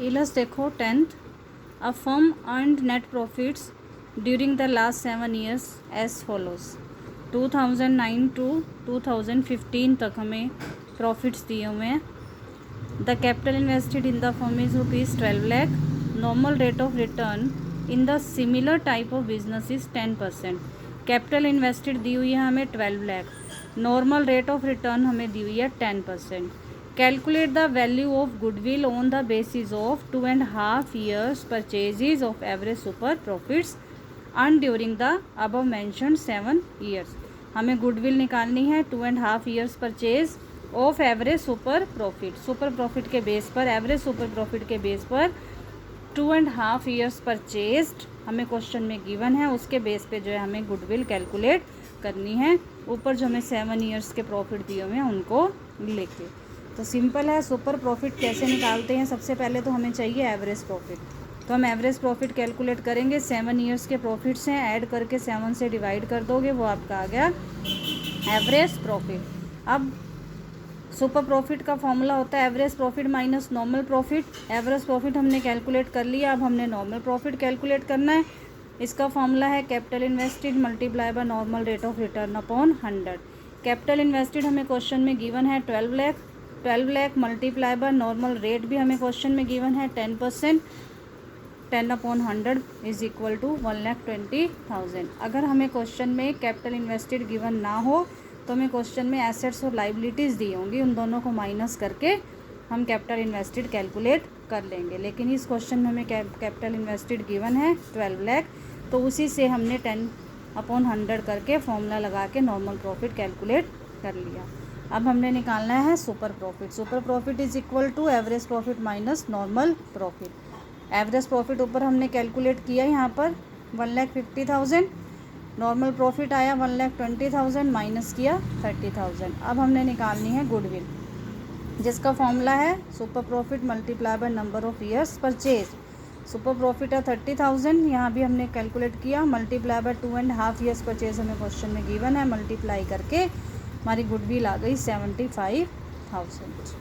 Ilus देखो 10th, a firm earned net profits during the last 7 years as follows. 2009 to 2015 तक हमें प्रॉफिट्स दिए हुए हैं। The capital invested in the firm is ₹12 lakh। Normal rate of return in the similar type of business is 10%। Capital invested दी हुई है हमें 12 lakh, normal rate of return हमें दी हुई है 10%। Calculate the value of goodwill on the basis of 2.5 years purchases of average super profits earn during the above mentioned 7 years। हमें goodwill निकालनी है 2.5 years purchase of average super profit के base पर, average super profit के base पर 2.5 years purchased हमें question में given है, उसके बेस पे जो है हमें गुडविल कैलकुलेट करनी है। ऊपर जो हमें 7 years के प्रॉफिट दिए हुए हैं उनको लेके, तो सिंपल है। सुपर प्रॉफिट कैसे निकालते हैं? सबसे पहले तो हमें चाहिए एवरेज प्रॉफिट, तो हम एवरेज प्रॉफिट कैलकुलेट करेंगे। 7 years के प्रॉफिट्स हैं, ऐड करके 7 से डिवाइड कर दोगे, वो आपका आ गया एवरेज प्रॉफिट। अब सुपर प्रॉफिट का फॉर्मूला होता है average profit minus normal profit. Average profit हमने कैलकुलेट कर लिया, अब हमने नॉर्मल प्रॉफिट कैलकुलेट करना है। इसका फॉर्मूला है capital invested multiply by normal rate of return upon 100। Capital invested हमें क्वेश्चन में गिवन है 12 lakh, 12 lakh multiply by normal rate भी हमें क्वेश्चन में गिवन है 10%, 10/100 इज इक्वल टू 1,20,000। अगर हमें क्वेश्चन में कैपिटल इन्वेस्टेड गिवन ना हो तो हमें क्वेश्चन में एसेट्स और लाइबिलिटीज़ दी होंगी, उन दोनों को माइनस करके हम कैपिटल इन्वेस्टेड कैलकुलेट कर लेंगे। लेकिन इस क्वेश्चन में हमें कैपिटल इन्वेस्टेड गिवन है 12 लाख, तो उसी से हमने 10/100 करके फॉर्मूला लगा के नॉर्मल प्रॉफिट कैलकुलेट कर लिया। अब हमने निकालना है super profit. Super profit is equal to average profit minus normal profit. Average profit ऊपर हमने कैलकुलेट किया, यहाँ पर 1,50,000, नॉर्मल प्रॉफिट आया 1,20,000, माइनस किया 30,000। अब हमने निकालनी है गुडविल, जिसका फॉर्मूला है super profit multiply by number of years purchase. Super profit है 30,000, यहाँ भी हमने कैलकुलेट किया, मल्टीप्लाई बाय 2.5 years परचेज हमें क्वेश्चन में गिवन है, मल्टीप्लाई करके हमारी गुडविल आ गई 75,000।